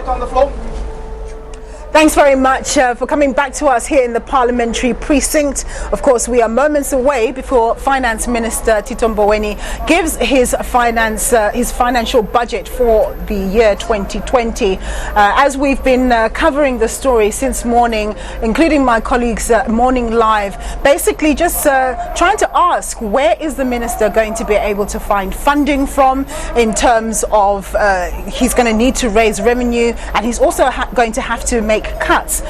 on the floor. Thanks very much for coming back to us here in the parliamentary precinct. Of course, we are moments away before Finance Minister Tito Mboweni gives his financial budget for the year 2020. As we've been covering the story since morning, including my colleagues Morning Live, basically just trying to ask where is the minister going to be able to find funding from in terms of he's going to need to raise revenue, and he's also going to have to make cuts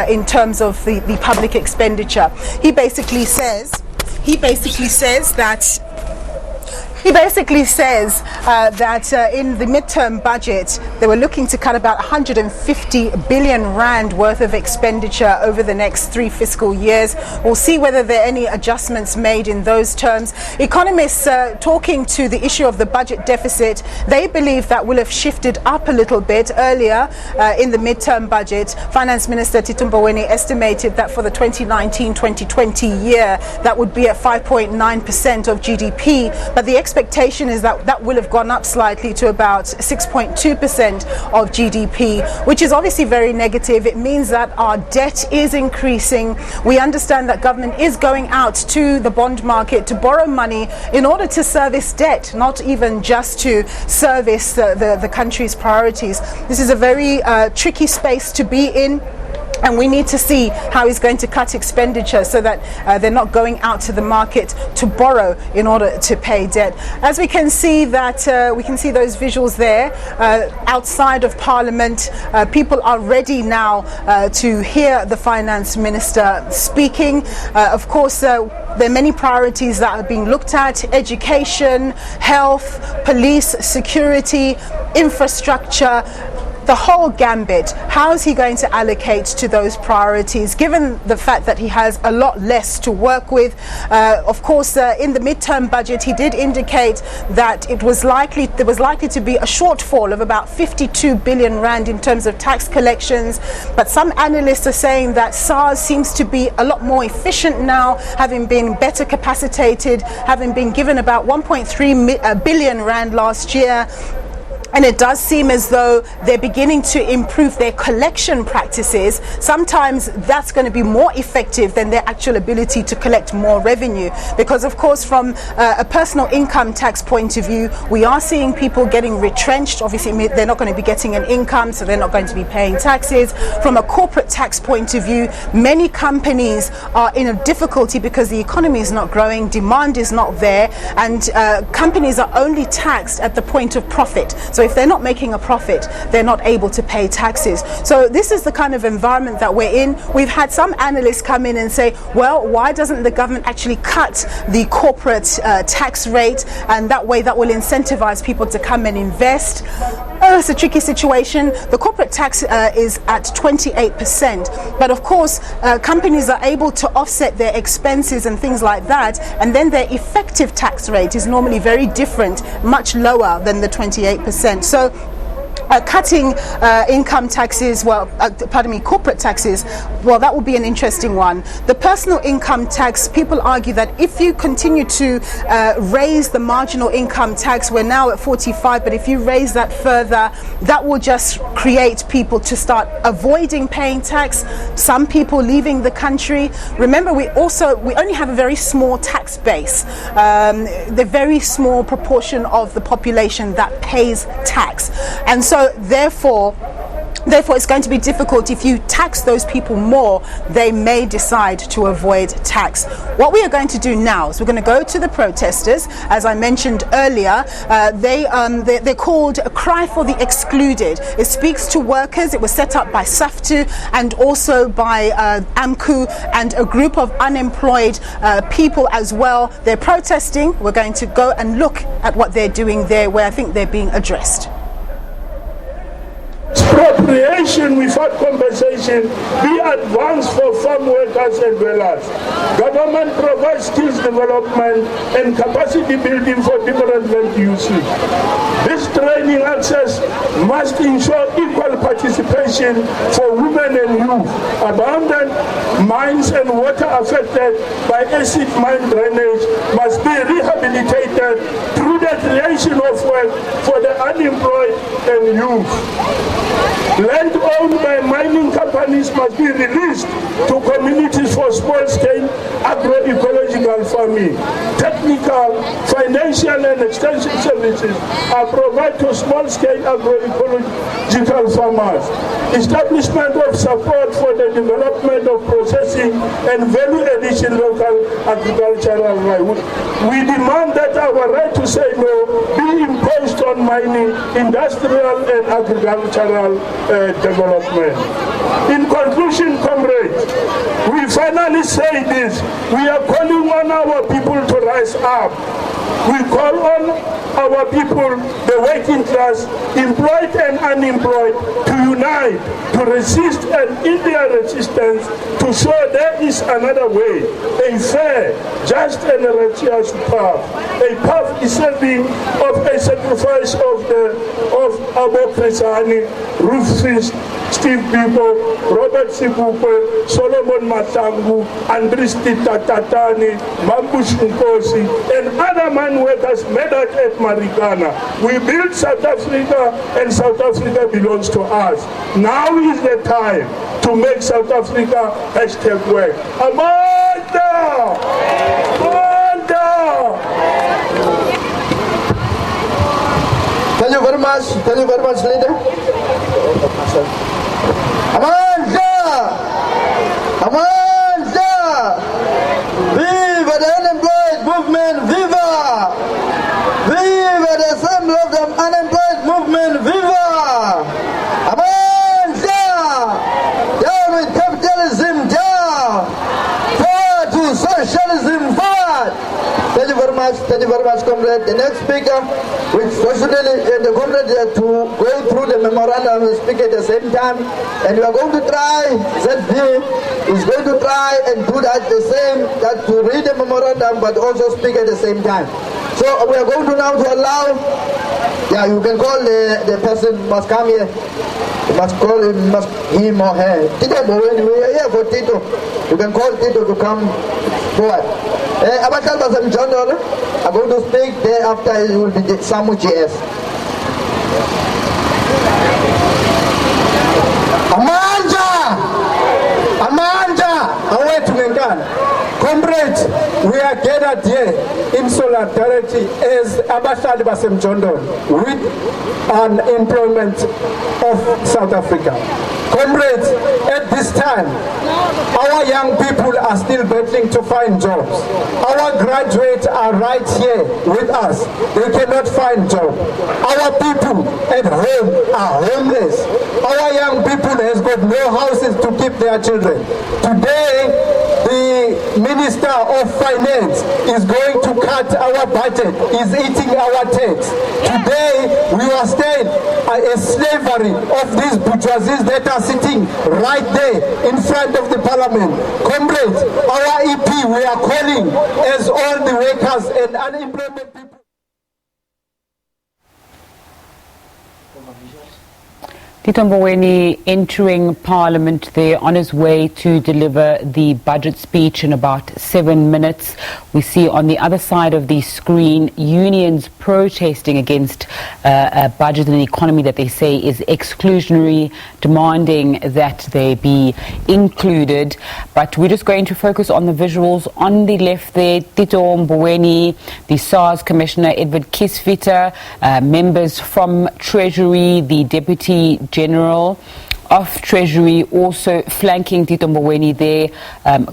in terms of the public expenditure. He basically says that in the midterm budget they were looking to cut about 150 billion rand worth of expenditure over the next 3 fiscal years. We'll see whether there are any adjustments made in those terms. Economists talking to the issue of the budget deficit, they believe that will have shifted up a little bit. Earlier in the midterm budget, Finance Minister Tito Mboweni estimated that for the 2019-2020 year that would be at 5.9% of GDP, but the expectation is that that will have gone up slightly to about 6.2% of GDP, which is obviously very negative. It means that our debt is increasing. We understand that government is going out to the bond market to borrow money in order to service debt, not even just to service the country's priorities. This is a very tricky space to be in. And we need to see how he's going to cut expenditure so that they're not going out to the market to borrow in order to pay debt. As we can see that we can see those visuals there outside of Parliament. People are ready now to hear the Finance Minister speaking. Of course, there are many priorities that are being looked at: education, health, police, security, infrastructure. The whole gambit. How is he going to allocate to those priorities, given the fact that he has a lot less to work with? Of course, in the midterm budget, he did indicate that there was likely to be a shortfall of about 52 billion rand in terms of tax collections. But some analysts are saying that SARS seems to be a lot more efficient now, having been better capacitated, having been given about 1.3 billion rand last year. And it does seem as though they're beginning to improve their collection practices. Sometimes that's going to be more effective than their actual ability to collect more revenue. Because, of course, from a personal income tax point of view, we are seeing people getting retrenched. Obviously, they're not going to be getting an income, so they're not going to be paying taxes. From a corporate tax point of view, many companies are in a difficulty because the economy is not growing, demand is not there, and companies are only taxed at the point of profit. So if they're not making a profit, they're not able to pay taxes. So this is the kind of environment that we're in. We've had some analysts come in and say, well, why doesn't the government actually cut the corporate tax rate, and that way that will incentivize people to come and invest? It's a tricky situation. The corporate tax is at 28%, but of course companies are able to offset their expenses and things like that, and then their effective tax rate is normally very different, much lower than the 28%. So cutting income taxes, corporate taxes, well, that will be an interesting one. The personal income tax, people argue that if you continue to raise the marginal income tax, we're now at 45, but if you raise that further, that will just create people to start avoiding paying tax, some people leaving the country. Remember, we only have a very small tax base, the very small proportion of the population that pays tax, and so therefore it's going to be difficult. If you tax those people more, they may decide to avoid tax. What we are going to do now is we're going to go to the protesters. As I mentioned earlier, they're called a Cry for the Excluded. It speaks to workers. It was set up by SAFTU and also by AMCU and a group of unemployed people as well. They're protesting. We're going to go and look at what they're doing there, where I think they're being addressed. Expropriation without compensation be advanced for farm workers and dwellers. Government provides skills development and capacity building for different land uses. This training access must ensure equal participation for women and youth. Abandoned mines and water affected by acid mine drainage must be rehabilitated through the creation of work for the unemployed and youth. Land owned by mining companies must be released to communities for small-scale agroecological farming. Technical, financial and extension services are provided to small-scale agroecological farmers. Establishment of support for the development of processing and value addition local agricultural right. We demand that our right to say no be imposed on mining, industrial and agricultural development. In conclusion, comrades, we finally say this. We are calling on our people to rise up. We call on our people, the working class, employed and unemployed, to unite, to resist, and in their resistance, to show there is another way, a fair, just and righteous path. A path deserving of a sacrifice of Abo Kresani, Rufus, Steve Biko, Robert Sibupe, Solomon Matangu, Andris Tatatani, Mambush Nkosi, and other man workers made at Marikana. We built South Africa, and South Africa belongs to us. Now is the time to make South Africa #work. Amanda! Amanda! Thank you very much, leader. Amanda! Amanda! Viva the unemployed movement! Viva! Viva the assembly of the unemployed movement! Viva! Amanda! Down with capitalism! Down! Forward to socialism! Forward! Thank you very much, comrade. The next speaker, which fortunately the comrade to go through the memorandum and speak at the same time, and we are going to try, ZB is going to try and do that to read the memorandum but also speak at the same time. So we are going to now to allow, you can call the person must come here. You must call him or her. Tito, when we are here for Tito, you can call Tito to come forward. Abakal Basam John are going to speak. Thereafter it will be Samu GS. Amanda! Away to Nengan. Comrades, we are gathered here in solidarity as Abashali Basem Jondon with unemployment of South Africa. Comrades, at this time, our young people are still battling to find jobs. Our graduates are right here with us. They cannot find jobs. Our people at home are homeless. Our young people has got no houses to keep their children. Today, the Minister of Finance is going to cut our budget, is eating our tax. Today, we are staying a slavery of these bourgeoisies that are sitting right there in front of the parliament. Comrades, our EP, we are calling as all the workers and unemployment people. Tito Mboweni entering Parliament there on his way to deliver the budget speech in about 7 minutes. We see on the other side of the screen unions protesting against a budget and an economy that they say is exclusionary, demanding that they be included. But we're just going to focus on the visuals. On the left there, Tito Mboweni, the SARS Commissioner Edward Kisvita, members from Treasury, the Deputy General of Treasury also flanking Tito Mboweni there,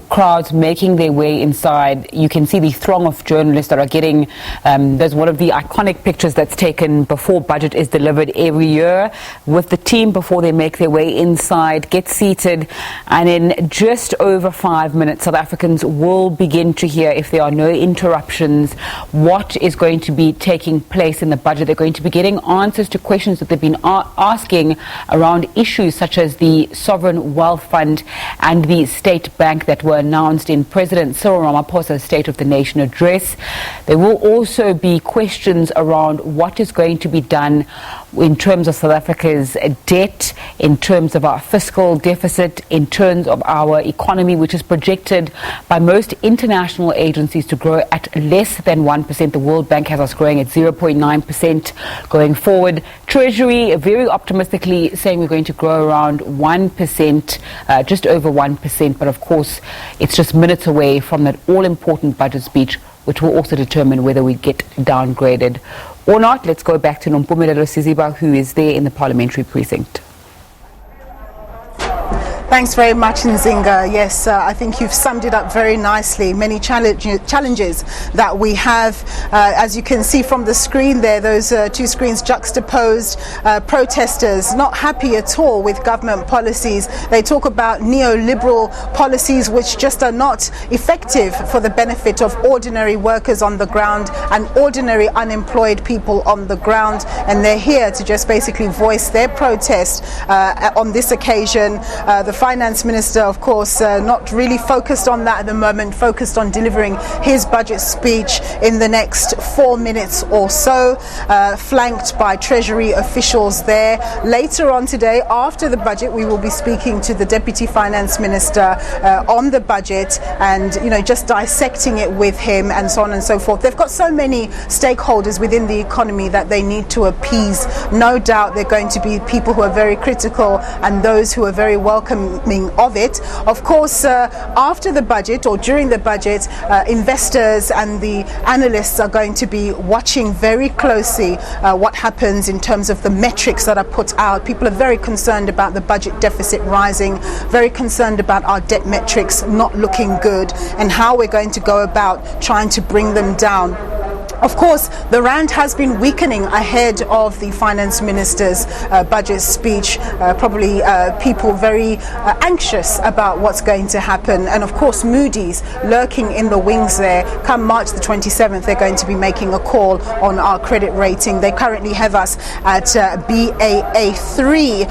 crowds making their way inside. You can see the throng of journalists that are getting, there's one of the iconic pictures that's taken before budget is delivered every year with the team before they make their way inside, get seated, and in just over 5 minutes South Africans will begin to hear, if there are no interruptions, what is going to be taking place in the budget. They're going to be getting answers to questions that they've been asking around issues such as the Sovereign Wealth Fund and the State Bank that were announced in President Cyril Ramaphosa's State of the Nation address. There will also be questions around what is going to be done in terms of South Africa's debt, in terms of our fiscal deficit, in terms of our economy, which is projected by most international agencies to grow at less than 1%. The World Bank has us growing at 0.9% going forward. Treasury very optimistically saying we're going to grow around 1%, just over 1%. But of course, it's just minutes away from that all-important budget speech, which will also determine whether we get downgraded or not. Let's go back to Nompumelelo Siziba, who is there in the parliamentary precinct. Thanks very much, Nzinga. Yes, I think you've summed it up very nicely. Many challenges that we have. As you can see from the screen there, those two screens juxtaposed, protesters not happy at all with government policies. They talk about neoliberal policies which just are not effective for the benefit of ordinary workers on the ground and ordinary unemployed people on the ground. And they're here to just basically voice their protest on this occasion. The Finance Minister, of course, not really focused on that at the moment, focused on delivering his budget speech in the next 4 minutes or so, flanked by Treasury officials there. Later on today, after the budget, we will be speaking to the Deputy Finance Minister on the budget and, just dissecting it with him and so on and so forth. They've got so many stakeholders within the economy that they need to appease. No doubt they're going to be people who are very critical and those who are very welcoming of it. Of course, after the budget or during the budget, investors and the analysts are going to be watching very closely what happens in terms of the metrics that are put out. People are very concerned about the budget deficit rising, very concerned about our debt metrics not looking good and how we're going to go about trying to bring them down. Of course, the rand has been weakening ahead of the finance minister's budget speech. Probably people very anxious about what's going to happen. And of course, Moody's lurking in the wings there. Come March the 27th, they're going to be making a call on our credit rating. They currently have us at Baa3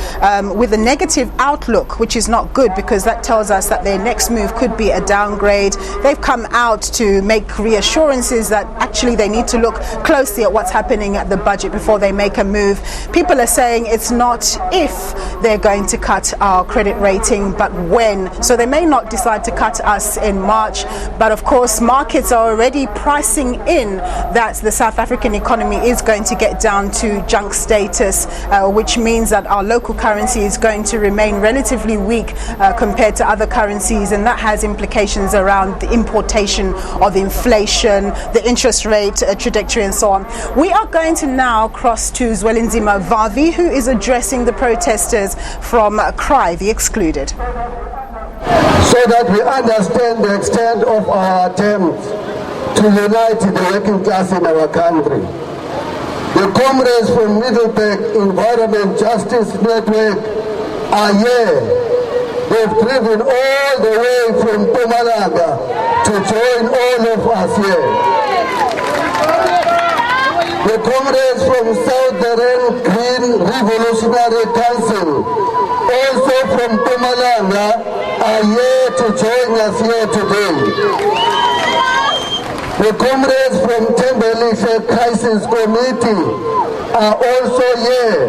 with a negative outlook, which is not good because that tells us that their next move could be a downgrade. They've come out to make reassurances that actually they need to look closely at what's happening at the budget before they make a move. People are saying it's not if they're going to cut our credit rating, but when. So they may not decide to cut us in March, but of course markets are already pricing in that the South African economy is going to get down to junk status, which means that our local currency is going to remain relatively weak compared to other currencies, and that has implications around the importation of inflation, the interest rate trajectory and so on. We are going to now cross to Zwelinzima Vavi, who is addressing the protesters from Cry the Excluded. So that we understand the extent of our attempt to unite the working class in our country. The comrades from Middleburg Environment Justice Network are here. They've driven all the way from Mpumalanga to join all of us here. The comrades from Southern Green Revolutionary Council, also from Mpumalanga, are here to join us here today. The comrades from Tembelihle Crisis Committee are also here.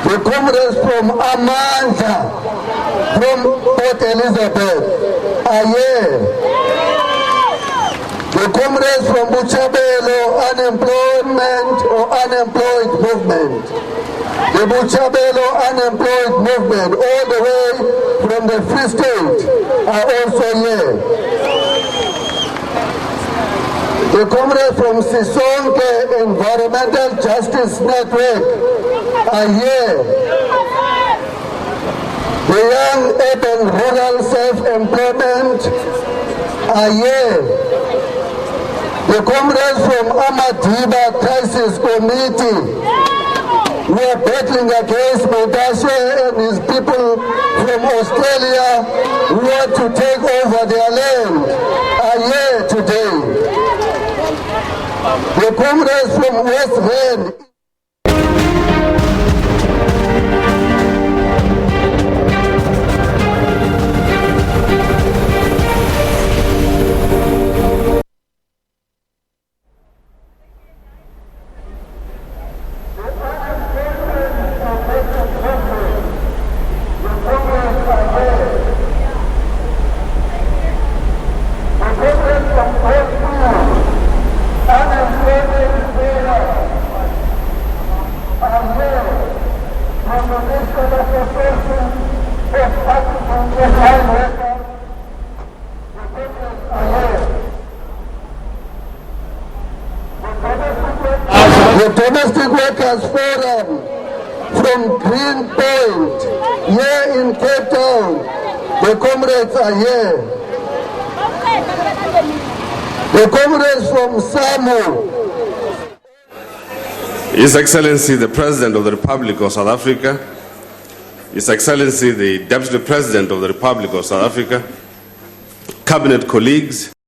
The comrades from Amandla, from Port Elizabeth, are here. The comrades from Buchabelo Unemployment or Unemployed Movement. The Buchabelo Unemployed Movement, all the way from the Free State, are also here. The comrades from Sisonke Environmental Justice Network are here. The Young Urban Rural Self-Employment are here. The comrades from Amadiba Crisis Committee, who are battling against Modashe and his people from Australia who want to take over their land, are here today. The comrades from West Rand. The Domestic Workers Forum from Greenpoint, here in Cape Town, the comrades are here. The comrades from SAMU. His Excellency the President of the Republic of South Africa, His Excellency the Deputy President of the Republic of South Africa, Cabinet colleagues,